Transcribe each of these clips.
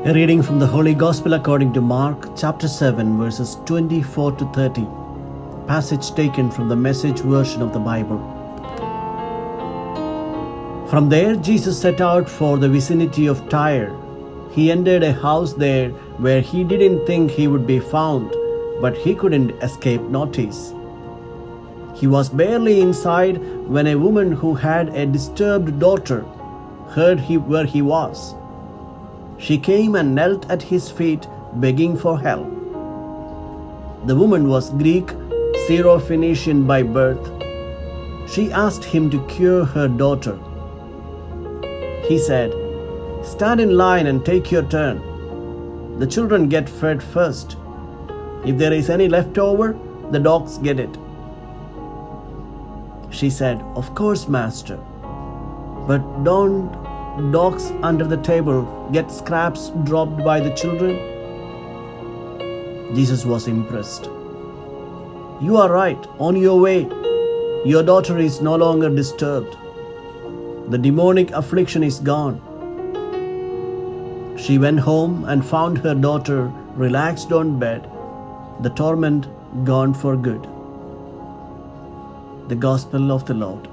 A reading from the Holy Gospel according to Mark, chapter 7, verses 24 to 30. Passage taken from the Message version of the Bible. From there, Jesus set out for the vicinity of Tyre. He entered a house there where he didn't think he would be found, but he couldn't escape notice. He was barely inside when a woman who had a disturbed daughter heard where he was. She came and knelt at his feet, begging for help. The woman was Greek, Syro-Phoenician by birth. She asked him to cure her daughter. He said, "Stand in line and take your turn. The children get fed first. If there is any left over, the dogs get it." She said, "Of course, Master. But don't dogs under the table get scraps dropped by the children?" Jesus was impressed. "You are right. On your way. Your daughter is no longer disturbed. The demonic affliction is gone." She went home and found her daughter relaxed on bed, the torment gone for good. The Gospel of the Lord.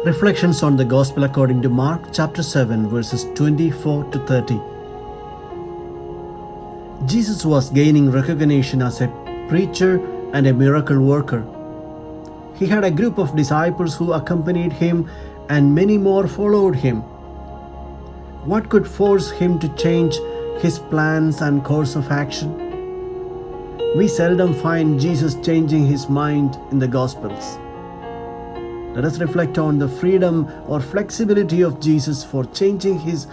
Reflections on the Gospel according to Mark chapter 7 verses 24 to 30. Jesus was gaining recognition as a preacher and a miracle worker. He had a group of disciples who accompanied him, and many more followed him. What could force him to change his plans and course of action? We seldom find Jesus changing his mind in the Gospels. Let us reflect on the freedom or flexibility of Jesus for changing his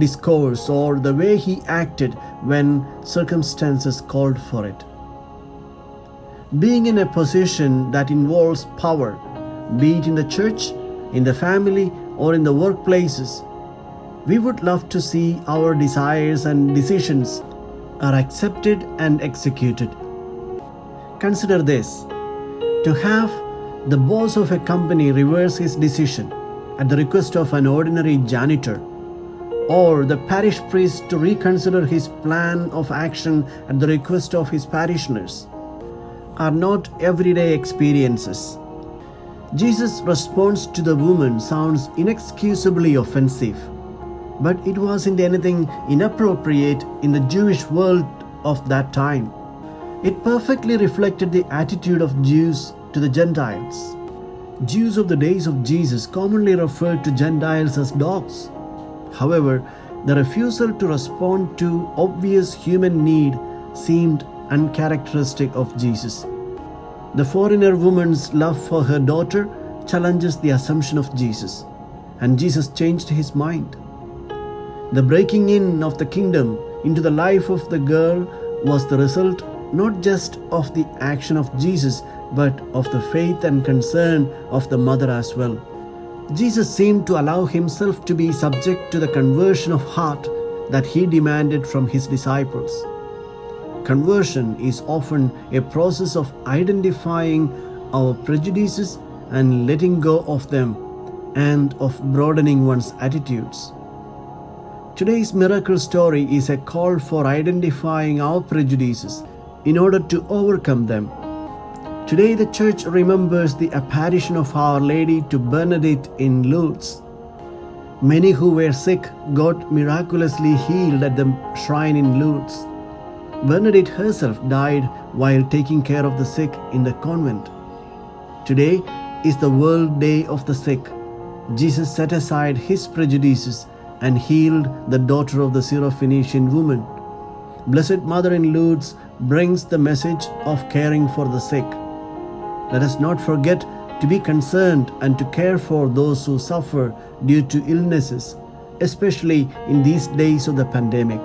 discourse or the way he acted when circumstances called for it. Being in a position that involves power, be it in the church, in the family, or in the workplaces, we would love to see our desires and decisions are accepted and executed. Consider this: to have the boss of a company reverse his decision at the request of an ordinary janitor, or the parish priest to reconsider his plan of action at the request of his parishioners, are not everyday experiences. Jesus' response to the woman sounds inexcusably offensive, but it wasn't anything inappropriate in the Jewish world of that time. It perfectly reflected the attitude of Jews to the Gentiles. Jews of the days of Jesus commonly referred to Gentiles as dogs. However, the refusal to respond to obvious human need seemed uncharacteristic of Jesus. The foreigner woman's love for her daughter challenges the assumption of Jesus, and Jesus changed his mind. The breaking in of the kingdom into the life of the girl was the result not just of the action of Jesus, but of the faith and concern of the mother as well. Jesus seemed to allow himself to be subject to the conversion of heart that he demanded from his disciples. Conversion is often a process of identifying our prejudices and letting go of them, and of broadening one's attitudes. Today's miracle story is a call for identifying our prejudices in order to overcome them. Today the church remembers the apparition of Our Lady to Bernadette in Lourdes. Many who were sick got miraculously healed at the shrine in Lourdes. Bernadette herself died while taking care of the sick in the convent. Today is the World Day of the Sick. Jesus set aside his prejudices and healed the daughter of the Syro-Phoenician woman. Blessed Mother in Lourdes brings the message of caring for the sick. Let us not forget to be concerned and to care for those who suffer due to illnesses, especially in these days of the pandemic.